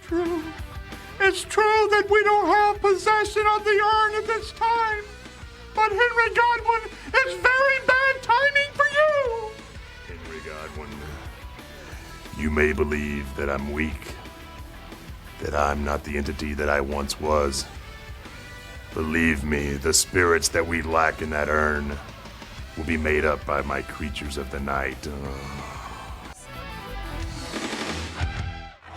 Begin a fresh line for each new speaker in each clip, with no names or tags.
true. It's true that we don't have possession of the urn at this time. But Henry Godwin, it's very bad timing for you.
Henry Godwin, you may believe that I'm weak, that I'm not the entity that I once was. Believe me, the spirits that we lack in that urn will be made up by my creatures of the night.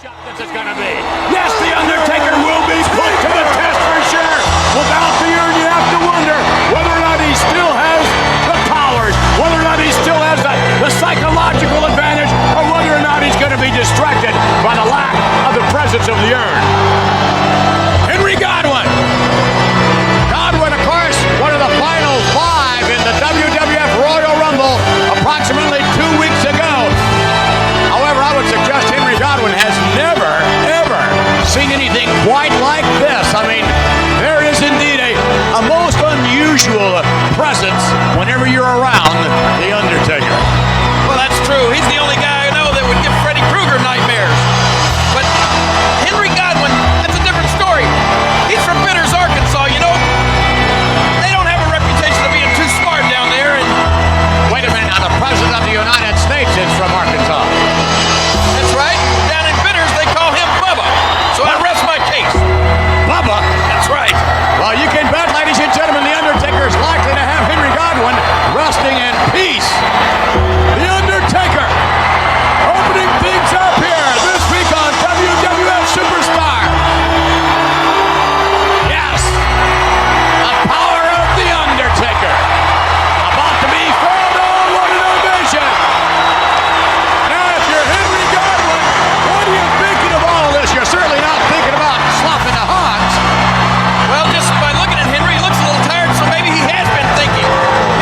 This is gonna be. Yes, The Undertaker will be put to the test for sure. Without the urn, you have to wonder whether or not he still has the powers, whether or not he still has the psychological advantage, or whether or not he's gonna be distracted by the lack of the presence of the urn. Henry Godwin. Godwin, of course, one of the final 5 in the WWF Royal Rumble approximately 2 weeks ago. However, I would suggest Henry Godwin has never, ever seen anything quite like this. I mean, there is indeed a most unusual presence whenever you're around The Undertaker.
Well, that's true. He's the only guy I know that would give Freddy Krueger nightmares. But Henry Godwin, that's a different story. He's from Bitters, Arkansas, you know. They don't have a reputation of being too smart down there. And
wait a minute, now the President of the United States is from Arkansas.
That's right. Down in Bitters, they call him Bubba. So I rest my case.
Bubba?
That's right.
Well, you can bet, ladies and gentlemen, The Undertaker is likely to have Henry Godwin resting in peace. The Undertaker opening things up here this week on WWF Superstar. Yes, the power of The Undertaker about to be filled on what an ovation. Now, if you're Henry Godwin, what are you thinking of all of this? You're certainly not thinking about slopping the Hans.
Well, just by looking at Henry, he looks a little tired, so maybe he has been thinking.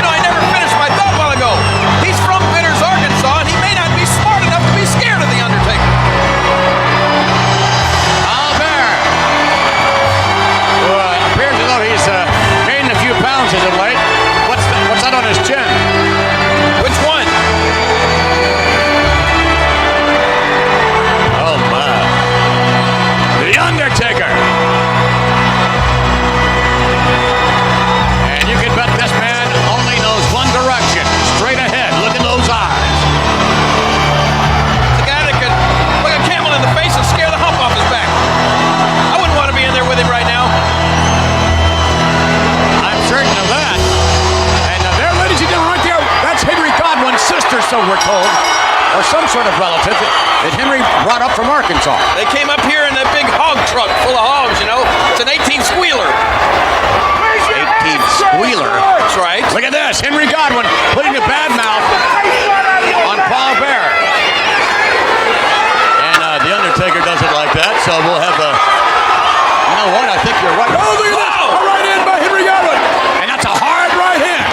You know, I never finished my thought a while ago. He's from Bitters, Arkansas, and he may not be smart enough to be scared of The Undertaker.
Albert. Well, it appears as though he's gained a few pounds as of late. What's that on his chin?
Which one?
Oh, my. The Undertaker. And you can bet this man only knows one direction. Straight ahead. Look at those eyes.
The guy that could look a camel in the face and scare the hump off his back. I wouldn't want to be in there with him right now.
I'm certain of that. And there, ladies and gentlemen, right there, that's Henry Godwin's sister, so we're told. Or some sort of relative that Henry brought up from Arkansas.
They came up here in that big hog truck full of hogs, you know. It's an 18 squealer.
18 squealer.
That's right.
Look at this. Henry Godwin putting the bad mouth on Paul Bear. And The Undertaker does it like that, so we'll have a... You know what? I think you're right. Oh, look at that. A right hand by Henry Godwin. And that's a hard right hand.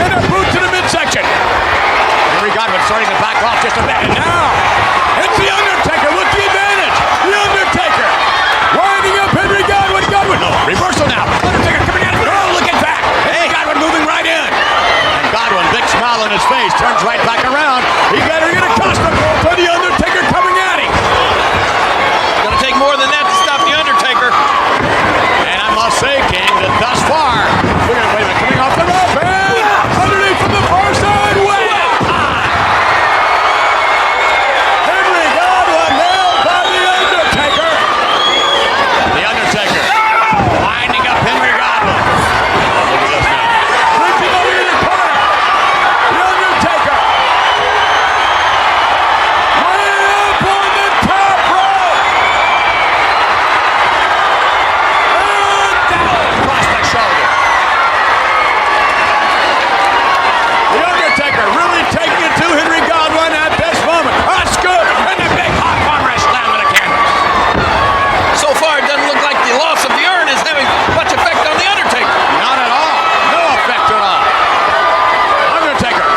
And a boot to the midsection. Henry Godwin starting to back off just a bit. And now, it's The Undertaker with the advantage. The Undertaker winding up Henry Godwin. Godwin, no, reversal now. Undertaker coming out of it. Oh, look at that. Hey, Godwin moving right in. And Godwin, big smile on his face, turns right back around. He better get accustomed to The Undertaker coming at him.
It's going to take more than that to stop The Undertaker.
And I must say, King, that thus far, look at wait a minute, coming off the rope, and underneath from the far side, way up high. Henry Godwin nailed by The Undertaker. The Undertaker winding up Henry Godwin. Look at this now. Reaching over in the corner. The Undertaker. Way up on the top rope. And down across the shoulder. The Undertaker really taking it to Henry Godwin at this moment. That's good. And the big hot arm wrist down to the canvas.
So far, it doesn't look like the loss of the urn is having much effect on The Undertaker.
Not at all. No effect at all. Undertaker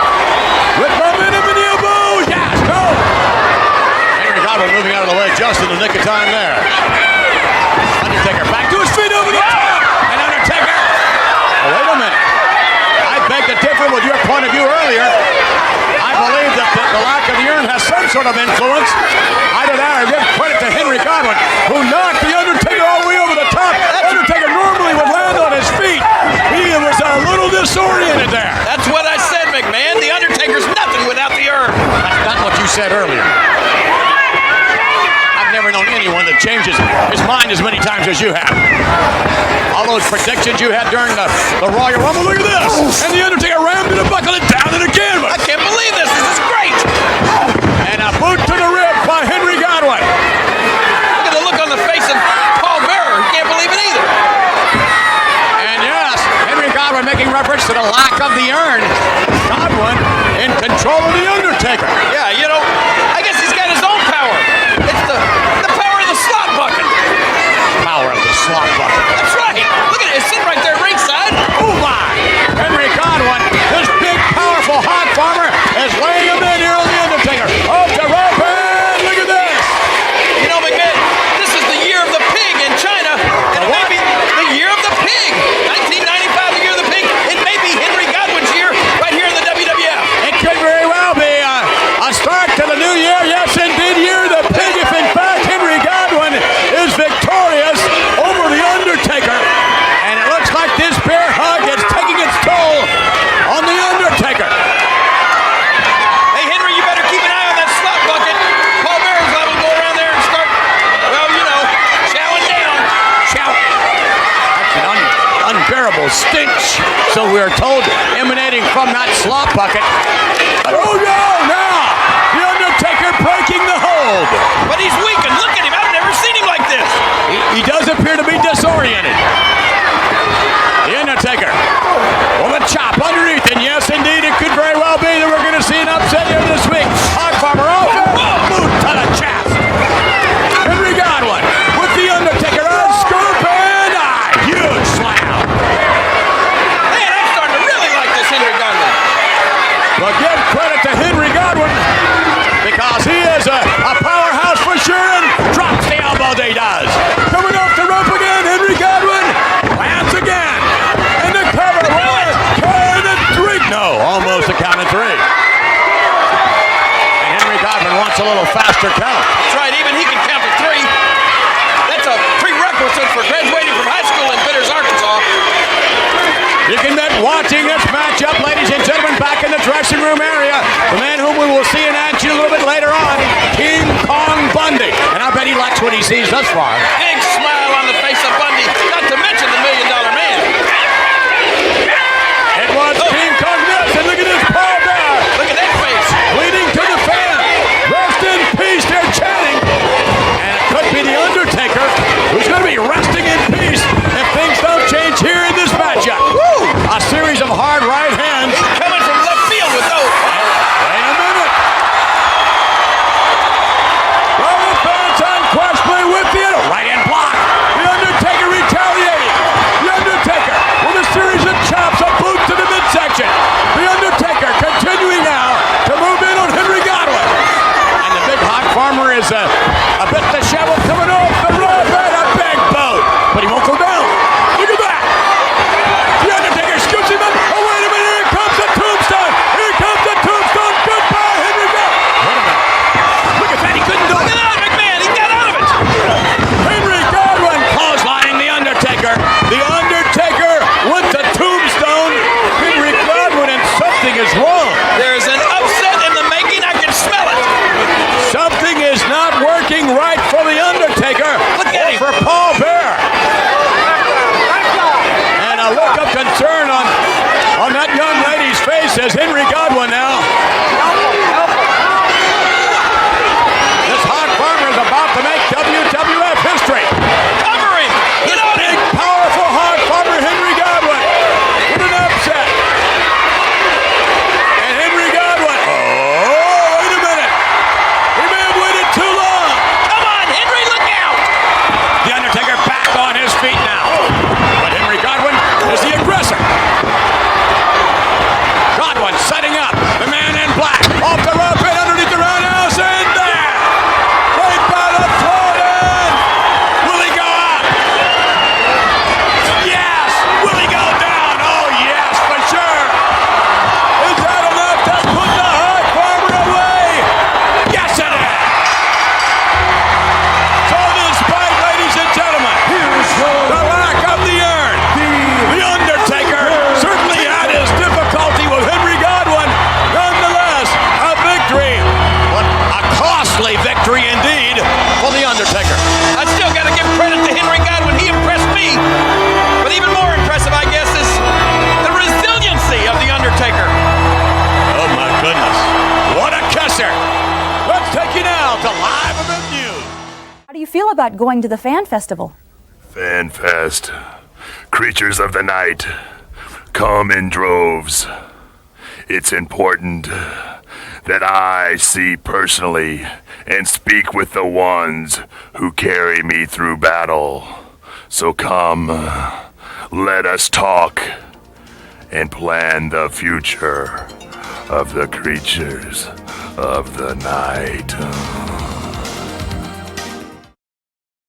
with momentum in the elbow. Yes, go. Henry Godwin moving out of the way just in the nick of time there. Undertaker back to his feet over the top. And Undertaker. Oh, wait a minute. I beg to differ with your point of view earlier. I believe that the lack of the urn has some sort of influence. Either that or give credit to Henry Godwin. who knocked The Undertaker all the way over the top. Undertaker normally would land on his feet. He was a little disoriented there.
That's what I said, McMahon. The Undertaker's nothing without the urn.
That's not what you said earlier. I've never known anyone that changes his mind as many times as you have. All those predictions you had during the Royal Rumble, look at this. And The Undertaker rammed it and buckled it down in the canvas.
I can't believe this. This is great.
And a boot to the rib by Henry Godwin.
Look at the look on the face of Paul Bearer. He can't believe it either.
And yes, Henry Godwin making reference to the lack of the urn. Godwin in control of The Undertaker.
Yeah, you know, I guess he's got his own power. It's the power of the slot bucket.
Power of the slot bucket.
That's right. Look at it. It's sitting right there ringside.
Oh my! Henry Godwin, this big, powerful hog farmer, is laying him in here on The Undertaker. Off the rope, and look at this!
You know, McMahon, this is the year of the pig in China, and it may be the year of the pig. 1995, the year of the pig. It may be Henry Godwin's year right here in the WWF.
It could very well be a start to the new year. Yes, indeed, year of the pig. If in fact Henry Godwin is victorious over The Undertaker, and it looks like this bear hug is taking its toll on The Undertaker.
Hey, Henry, you better keep an eye on that slot bucket. Paul Bearer's liable to go around there and start, well, you know, chowing down.
That's an unbearable stench, so we're told, emanating from that slop bucket. Oh no, now! The Undertaker breaking the hold.
But he's weakened. Look at him. I've never seen him like this.
He does appear to be disoriented. The Undertaker with a chop underneath, and yes, indeed, it could very well be that we're going to see an upset here this week. Hog Farmer off, boot to the chest. Henry Godwin with The Undertaker on scoop, and a huge slam.
Man, I'm starting to really like this Henry Godwin.
But give credit to Henry Godwin, because he is a powerhouse for sure, and drops the elbow that he does. Coming off the rope again, Henry Godwin lands again. And the cover, one, two, and three. No, almost a count of three. And Henry Godwin wants a little faster count.
That's right. Even he can count to three. That's a prerequisite for graduating from high school in Bitters, Arkansas.
You can bet watching this matchup, ladies and gentlemen, back in the dressing room area. The man whom we will see in action a little bit later on, King Kong Bundy. And I bet he likes what he sees thus far.
Big smile on the face of Bundy, not to mention the $1 Million Man.
It was King Kong Nelson. Look at this Paul Bear.
Look at that face.
Bleeding to the fan. Rest in peace, they're chanting. And it could be The Undertaker, who's going to be resting in peace if things don't change here in this matchup. Woo! A series of hard right hands.
Coming from left field with those.
Wait a minute. Well, the fans unquestionably with the right hand block. The Undertaker returns.
about going to the fan festival?
Fanfest. Creatures of the night. Come in droves. It's important that I see personally and speak with the ones who carry me through battle. So come, let us talk and plan the future of the creatures of the night.